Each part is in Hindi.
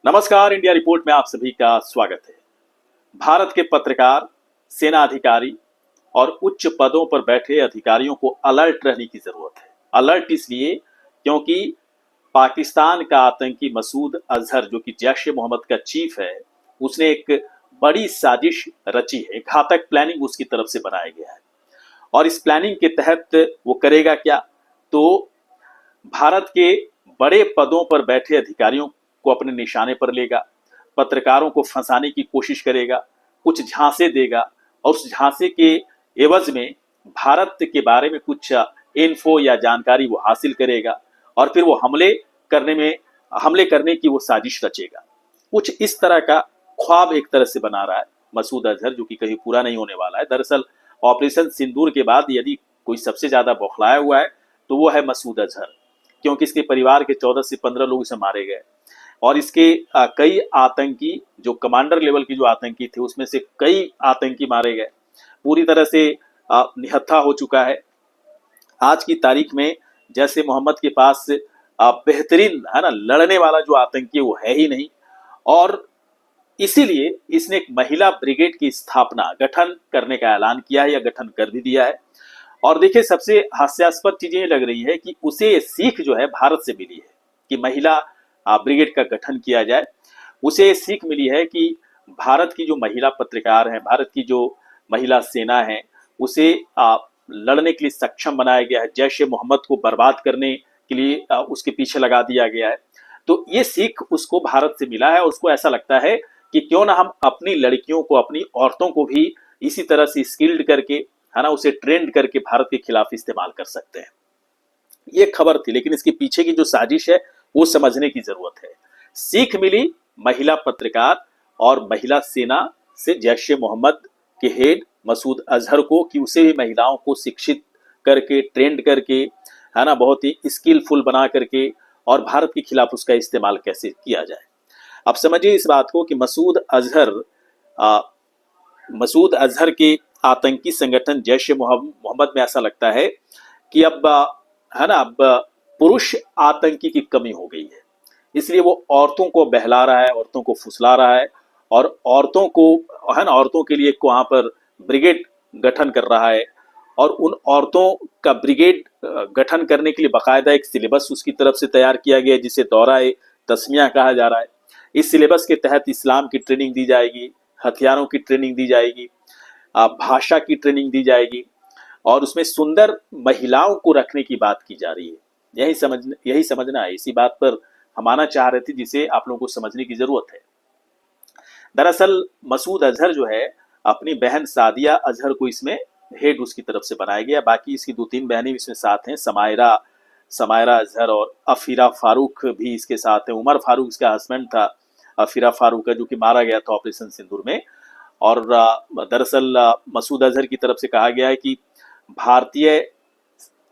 नमस्कार, इंडिया रिपोर्ट में आप सभी का स्वागत है। भारत के पत्रकार, सेना अधिकारी और उच्च पदों पर बैठे अधिकारियों को अलर्ट रहने की जरूरत है। अलर्ट इसलिए क्योंकि पाकिस्तान का आतंकी मसूद अजहर, जो कि जैश ए मोहम्मद का चीफ है, उसने एक बड़ी साजिश रची है। घातक प्लानिंग उसकी तरफ से बनाया गया है और इस प्लानिंग के तहत वो करेगा क्या? तो भारत के बड़े पदों पर बैठे अधिकारियों को अपने निशाने पर लेगा, पत्रकारों को फंसाने की कोशिश करेगा, कुछ झांसे देगा और उस झांसे के एवज में भारत के बारे में कुछ इन्फो या जानकारी वो हासिल करेगा और फिर वो हमले करने की वो साजिश रचेगा। कुछ इस तरह का ख्वाब एक तरह से बना रहा है मसूद अजहर, जो कि कहीं पूरा नहीं होने वाला है। दरअसल ऑपरेशन सिंदूर के बाद यदि कोई सबसे ज्यादा बौखलाया हुआ है तो वो है मसूद अजहर, क्योंकि इसके परिवार के 14 से 15 लोग इसे मारे गए और इसके कई आतंकी, जो कमांडर लेवल की जो आतंकी थे, उसमें से कई आतंकी मारे गए। पूरी तरह से निहत्था हो चुका है। आज की तारीख में जैसे मोहम्मद के पास बेहतरीन है ना लड़ने वाला जो आतंकी वो है ही नहीं, और इसीलिए इसने एक महिला ब्रिगेड की स्थापना, गठन करने का ऐलान किया है या गठन कर भी दिया है। और देखिए, सबसे हास्यास्पद चीज ये लग रही है कि उसे सीख जो है भारत से मिली है कि महिला ब्रिगेड का गठन किया जाए। उसे सीख मिली है कि भारत की जो महिला पत्रकार हैं, भारत की जो महिला सेना है, उसे लड़ने के लिए सक्षम बनाया गया है। जैश ए मोहम्मद को बर्बाद करने के लिए उसके पीछे लगा दिया गया है। तो ये सीख उसको भारत से मिला है और उसको ऐसा लगता है कि क्यों ना हम अपनी लड़कियों को, अपनी औरतों को भी इसी तरह से स्किल्ड करके, है ना, उसे ट्रेंड करके भारत के खिलाफ इस्तेमाल कर सकते हैं। ये खबर थी, लेकिन इसके पीछे की जो साजिश है वो समझने की जरूरत है। सीख मिली महिला पत्रकार और महिला सेना से जैश ए मोहम्मद के हेड मसूद अजहर को, कि उसे भी महिलाओं को शिक्षित करके, ट्रेंड करके, है ना, बहुत ही स्किलफुल बना करके और भारत के खिलाफ उसका इस्तेमाल कैसे किया जाए। अब समझिए इस बात को कि मसूद अजहर के आतंकी संगठन जैश ए मोहम्मद में ऐसा लगता है कि अब है ना, अब पुरुष आतंकी की कमी हो गई है। इसलिए वो औरतों को बहला रहा है, औरतों को फुसला रहा है और औरतों को, है ना, औरतों के लिए एक वहां पर ब्रिगेड गठन कर रहा है। और उन औरतों का ब्रिगेड गठन करने के लिए बाकायदा एक सिलेबस उसकी तरफ से तैयार किया गया है, जिसे दौरा तस्मिया कहा जा रहा है। इस सिलेबस के तहत इस्लाम की ट्रेनिंग दी जाएगी, हथियारों की ट्रेनिंग दी जाएगी, भाषा की ट्रेनिंग दी जाएगी और उसमें सुंदर महिलाओं को रखने की बात की जा रही है। यही समझना है। इसी बात पर हम आना चाह रहे थे, जिसे आप लोगों को समझने की जरूरत है। दरअसल मसूद अजहर जो है, अपनी बहन सादिया अजहर को इसमें हेड उसकी तरफ से बनाया गया। बाकी इसकी 2-3 बहनें इसमें साथ हैं, समायरा अजहर और अफीरा फारूक भी इसके साथ हैं। उमर फारूक इसका हस्बैंड था, अफीरा फारूक का, जो कि मारा गया था ऑपरेशन सिंदूर में। और दरअसल मसूद अजहर की तरफ से कहा गया है कि भारतीय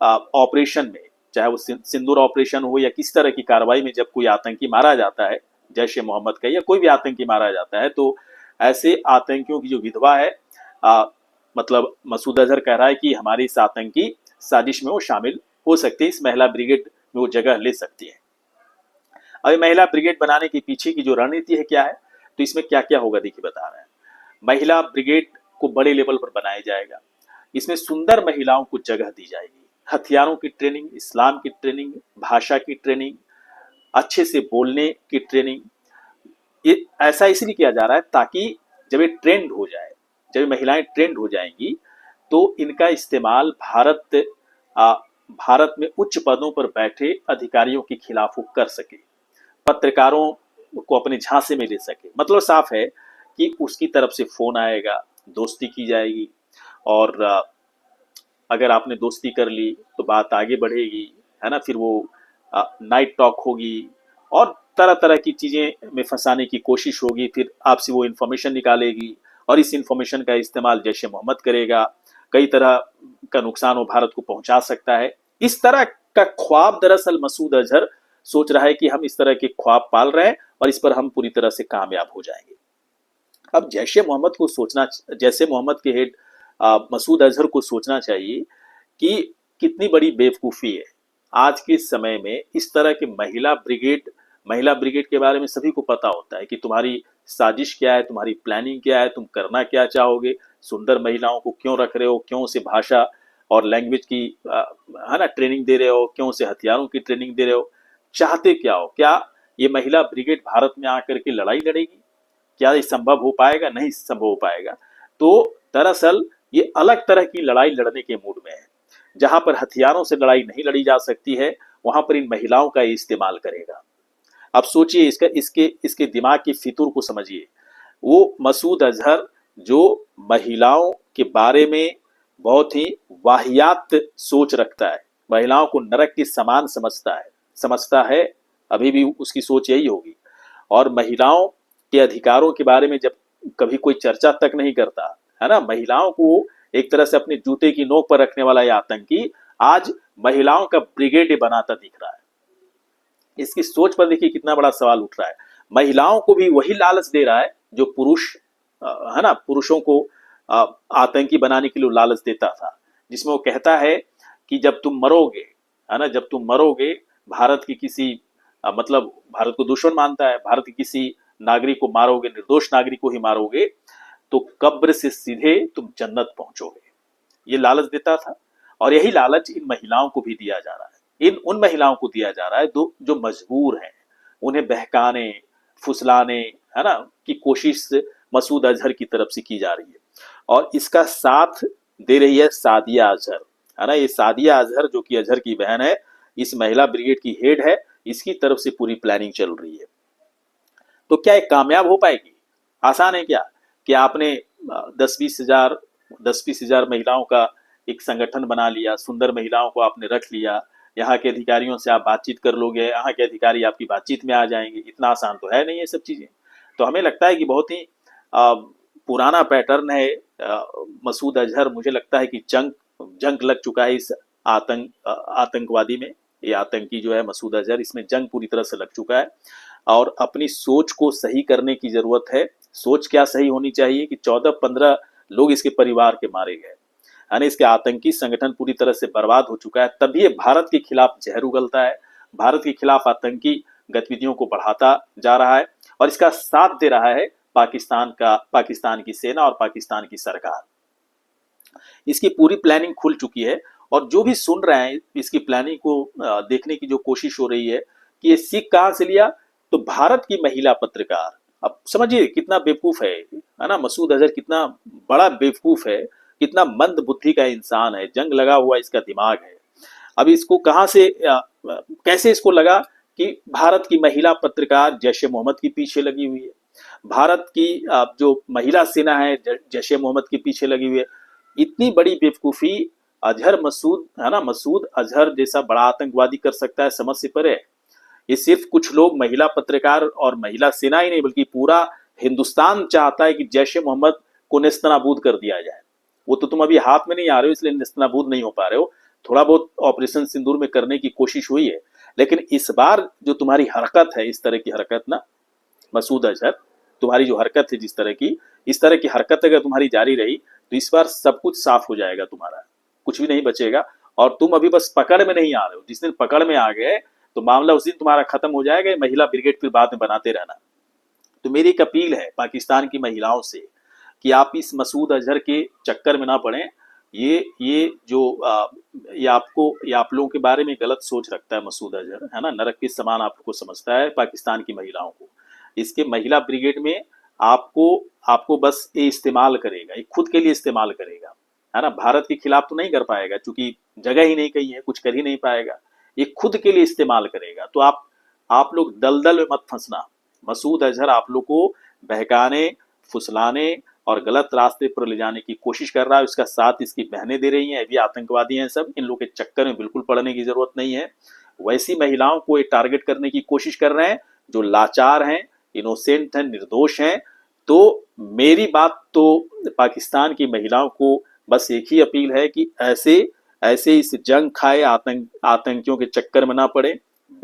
ऑपरेशन में, चाहे वो सिंदूर ऑपरेशन हो या किस तरह की कार्रवाई में, जब कोई आतंकी मारा जाता है, जैश ए मोहम्मद का या कोई भी आतंकी मारा जाता है, तो ऐसे आतंकियों की जो विधवा है, मतलब मसूद अजहर कह रहा है कि हमारी इस आतंकी साजिश में वो शामिल हो सकती है, इस महिला ब्रिगेड में वो जगह ले सकती है। अब महिला ब्रिगेड बनाने के पीछे की जो रणनीति है क्या है, तो इसमें क्या क्या होगा देखिए बता रहे हैं। महिला ब्रिगेड को बड़े लेवल पर बनाया जाएगा। इसमें सुंदर महिलाओं को जगह दी जाएगी, हथियारों की ट्रेनिंग, इस्लाम की ट्रेनिंग, भाषा की ट्रेनिंग, अच्छे से बोलने की ट्रेनिंग। ये ऐसा इसलिए किया जा रहा है ताकि जब ये ट्रेंड हो जाए, जब महिलाएं ट्रेंड हो जाएंगी, तो इनका इस्तेमाल भारत में उच्च पदों पर बैठे अधिकारियों के खिलाफ वो कर सके, पत्रकारों को अपने झांसे में ले सके। मतलब साफ है कि उसकी तरफ से फोन आएगा, दोस्ती की जाएगी और अगर आपने दोस्ती कर ली तो बात आगे बढ़ेगी, है ना, फिर वो नाइट टॉक होगी और तरह तरह की चीजें में फंसाने की कोशिश होगी। फिर आपसे वो इन्फॉर्मेशन निकालेगी और इस इन्फॉर्मेशन का इस्तेमाल जैश ए मोहम्मद करेगा। कई तरह का नुकसान वो भारत को पहुंचा सकता है। इस तरह का ख्वाब दरअसल मसूद अजहर सोच रहा है कि हम इस तरह के ख्वाब पाल रहे हैं और इस पर हम पूरी तरह से कामयाब हो जाएंगे। अब जैसे मोहम्मद के हेड मसूद अजहर को सोचना चाहिए कि कितनी बड़ी बेवकूफ़ी है आज के समय में इस तरह के महिला ब्रिगेड महिला ब्रिगेड के बारे में सभी को पता होता है कि तुम्हारी साजिश क्या है, तुम्हारी प्लानिंग क्या है, तुम करना क्या चाहोगे, सुंदर महिलाओं को क्यों रख रहे हो, क्यों से भाषा और लैंग्वेज की है ना ट्रेनिंग दे रहे हो, क्यों से हथियारों की ट्रेनिंग दे रहे हो, चाहते क्या हो। क्या ये महिला ब्रिगेड भारत में आकर के लड़ाई लड़ेगी? क्या ये संभव हो पाएगा? नहीं संभव हो पाएगा। तो दरअसल ये अलग तरह की लड़ाई लड़ने के मूड में है। जहां पर हथियारों से लड़ाई नहीं लड़ी जा सकती है, वहां पर इन महिलाओं का इस्तेमाल करेगा। अब सोचिए, इसका इसके इसके दिमाग की फितूर को समझिए। वो मसूद अजहर जो महिलाओं के बारे में बहुत ही वाहियात सोच रखता है, महिलाओं को नरक के समान समझता है, अभी भी उसकी सोच यही होगी। और महिलाओं के अधिकारों के बारे में जब कभी कोई चर्चा तक नहीं करता है ना, महिलाओं को एक तरह से अपने जूते की नोक पर रखने वाला यह आतंकी आज महिलाओं का ब्रिगेड बनाता दिख रहा है। इसकी सोच पर देखिए कितना बड़ा सवाल उठ रहा है। महिलाओं को भी वही लालच दे रहा है जो पुरुष है ना, पुरुषों को आतंकी बनाने के लिए लालच देता था, जिसमें वो कहता है कि जब तुम मरोगे, है ना, जब तुम मरोगे, भारत की किसी मतलब भारत को दुश्मन मानता है, भारत के किसी नागरिक को मारोगे, निर्दोष नागरिक को ही मारोगे, तो कब्र से सीधे तुम जन्नत पहुंचोगे, ये लालच देता था। और यही लालच इन महिलाओं को भी दिया जा रहा है, इन उन महिलाओं को दिया जा रहा है जो मजबूर हैं। उन्हें बहकाने, फुसलाने, है ना, की कोशिश मसूद अजहर की तरफ से की जा रही है। और इसका साथ दे रही है सादिया अजहर, है ना। ये सादिया अजहर जो कि अजहर की बहन है, इस महिला ब्रिगेड की हेड है, इसकी तरफ से पूरी प्लानिंग चल रही है। तो क्या ये कामयाब हो पाएगी? आसान है क्या कि आपने 10-20 हजार महिलाओं का एक संगठन बना लिया, सुंदर महिलाओं को आपने रख लिया, यहाँ के अधिकारियों से आप बातचीत कर लोगे, यहाँ के अधिकारी आपकी बातचीत में आ जाएंगे? इतना आसान तो है नहीं ये सब चीजें। तो हमें लगता है कि बहुत ही पुराना पैटर्न है। मसूद अजहर, मुझे लगता है कि जंग लग चुका है इस आतंकवादी में। ये आतंकी जो है मसूद अजहर, इसमें जंग पूरी तरह से लग चुका है और अपनी सोच को सही करने की जरूरत है। सोच क्या सही होनी चाहिए कि 14-15 लोग इसके परिवार के मारे गए, यानी इसके आतंकी संगठन पूरी तरह से बर्बाद हो चुका है। तभी ये भारत के खिलाफ जहर उगलता है, भारत के खिलाफ आतंकी गतिविधियों को बढ़ाता जा रहा है और इसका साथ दे रहा है पाकिस्तान की सेना और पाकिस्तान की सरकार। इसकी पूरी प्लानिंग खुल चुकी है और जो भी सुन रहे हैं इसकी प्लानिंग को देखने की जो कोशिश हो रही है कि ये सीख कहां से लिया, तो भारत की महिला पत्रकार। अब समझिए कितना बेवकूफ है ना, मसूद अजहर कितना बड़ा बेवकूफ है, कितना मंद बुद्धि का इंसान है, जंग लगा हुआ इसका दिमाग है। अब इसको कहां से कैसे इसको लगा कि भारत की महिला पत्रकार जैश ए मोहम्मद के पीछे लगी हुई है, भारत की जो महिला सेना है जैश ए मोहम्मद के पीछे लगी हुई है। इतनी बड़ी बेवकूफी अजहर मसूद, है ना, मसूद अजहर जैसा बड़ा आतंकवादी कर सकता है, समझ से परे। ये सिर्फ कुछ लोग, महिला पत्रकार और महिला सेना ही नहीं बल्कि पूरा हिंदुस्तान चाहता है कि जैश ए मोहम्मद को नेस्तनाबूद कर दिया जाए। वो तो तुम अभी हाथ में नहीं आ रहे हो इसलिए नेस्तनाबूद नहीं हो पा रहे हो, थोड़ा बहुत ऑपरेशन सिंदूर में करने की कोशिश हुई है, लेकिन इस बार जो तुम्हारी हरकत है, इस तरह की हरकत ना मसूद अजहर, तुम्हारी जो हरकत है जिस तरह की, इस तरह की हरकत अगर तुम्हारी जारी रही तो इस बार सब कुछ साफ हो जाएगा, तुम्हारा कुछ भी नहीं बचेगा। और तुम अभी बस पकड़ में नहीं आ रहे हो, जिस दिन पकड़ में आ गए तो मामला उस दिन तुम्हारा खत्म हो जाएगा। महिला ब्रिगेड फिर बाद में बनाते रहना। तो मेरी एक अपील है पाकिस्तान की महिलाओं से कि आप इस मसूद अजहर के चक्कर में ना पड़े। ये जो ये आप लोगों के बारे में गलत सोच रखता है मसूद अजहर, है ना, नरक के समान आपको समझता है पाकिस्तान की महिलाओं को। इसके महिला ब्रिगेड में आपको बस ये इस्तेमाल करेगा, ये खुद के लिए इस्तेमाल करेगा, है ना। भारत के खिलाफ तो नहीं कर पाएगा क्योंकि जगह ही नहीं कहीं है, कुछ कर ही नहीं पाएगा। ये खुद के लिए इस्तेमाल करेगा। तो आप लोग दलदल में मत फंसना। मसूद अजहर आप लोग को बहकाने, फुसलाने और गलत रास्ते पर ले जाने की कोशिश कर रहा है। इसका साथ इसकी बहनें दे रही हैं, भी आतंकवादी हैं सब। इन लोगों के चक्कर में बिल्कुल पड़ने की जरूरत नहीं है। वैसी महिलाओं को ये टारगेट करने की कोशिश कर रहे हैं जो लाचार हैं, इनोसेंट हैं, निर्दोष हैं। तो मेरी बात तो पाकिस्तान की महिलाओं को बस एक ही अपील है कि ऐसे इस जंग खाए आतंकियों के चक्कर में ना पड़े,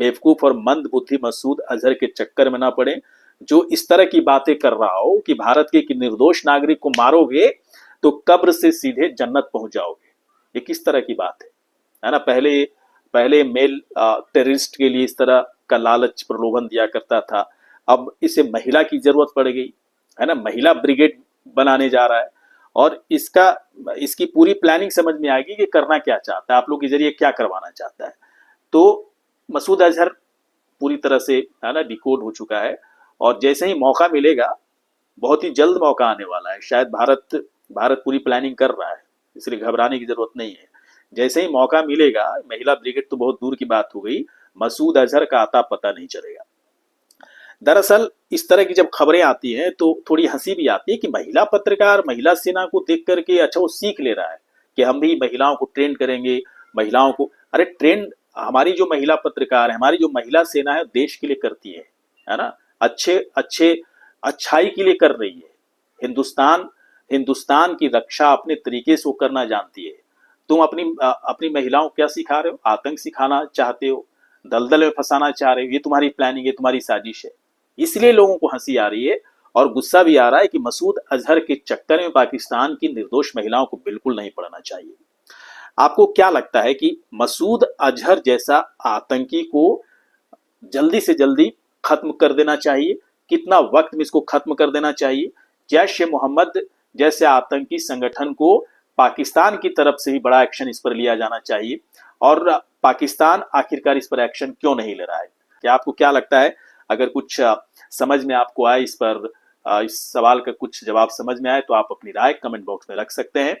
बेवकूफ और मंद बुद्धि मसूद अजहर के चक्कर में ना पड़े, जो इस तरह की बातें कर रहा हो कि भारत के निर्दोष नागरिक को मारोगे तो कब्र से सीधे जन्नत पहुंच जाओगे। ये किस तरह की बात है ना। पहले मेल टेररिस्ट के लिए इस तरह का लालच प्रलोभन दिया करता था, अब इसे महिला की जरूरत पड़ गई है ना, महिला ब्रिगेड बनाने जा रहा है। और इसकी पूरी प्लानिंग समझ में आएगी कि करना क्या चाहता है, आप लोग के जरिए क्या करवाना चाहता है। तो मसूद अजहर पूरी तरह से है ना डिकोड हो चुका है, और जैसे ही मौका मिलेगा, बहुत ही जल्द मौका आने वाला है, शायद भारत पूरी प्लानिंग कर रहा है, इसलिए घबराने की जरूरत नहीं है। जैसे ही मौका मिलेगा, महिला ब्रिगेड तो बहुत दूर की बात हो गई, मसूद अजहर का आता पता नहीं चलेगा। दरअसल इस तरह की जब खबरें आती हैं तो थोड़ी हंसी भी आती है कि महिला पत्रकार महिला सेना को देख करके अच्छा वो सीख ले रहा है कि हम भी महिलाओं को ट्रेन करेंगे, महिलाओं को, अरे ट्रेन हमारी जो महिला पत्रकार है, हमारी जो महिला सेना है, देश के लिए करती है ना, अच्छे अच्छे अच्छाई के लिए कर रही है। हिंदुस्तान की रक्षा अपने तरीके से वो करना जानती है। तुम अपनी महिलाओं को क्या सिखा रहे हो? आतंक सिखाना चाहते हो, दलदल में फंसाना चाह रहे हो, ये तुम्हारी प्लानिंग है, तुम्हारी साजिश है। इसलिए लोगों को हंसी आ रही है और गुस्सा भी आ रहा है कि मसूद अजहर के चक्कर में पाकिस्तान की निर्दोष महिलाओं को बिल्कुल नहीं पड़ना चाहिए। आपको क्या लगता है कि मसूद अजहर जैसा आतंकी को जल्दी से जल्दी खत्म कर देना चाहिए? कितना वक्त में इसको खत्म कर देना चाहिए? जैश ए मोहम्मद जैसे आतंकी संगठन को पाकिस्तान की तरफ से ही बड़ा एक्शन इस पर लिया जाना चाहिए, और पाकिस्तान आखिरकार इस पर एक्शन क्यों नहीं ले रहा है? क्या आपको क्या लगता है? अगर कुछ समझ में आपको आए इस पर, इस सवाल का कुछ जवाब समझ में आए तो आप अपनी राय कमेंट बॉक्स में रख सकते हैं।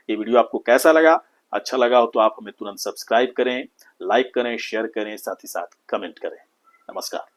ये वीडियो आपको कैसा लगा? अच्छा लगा हो तो आप हमें तुरंत सब्सक्राइब करें, लाइक करें, शेयर करें, साथ ही साथ कमेंट करें। नमस्कार।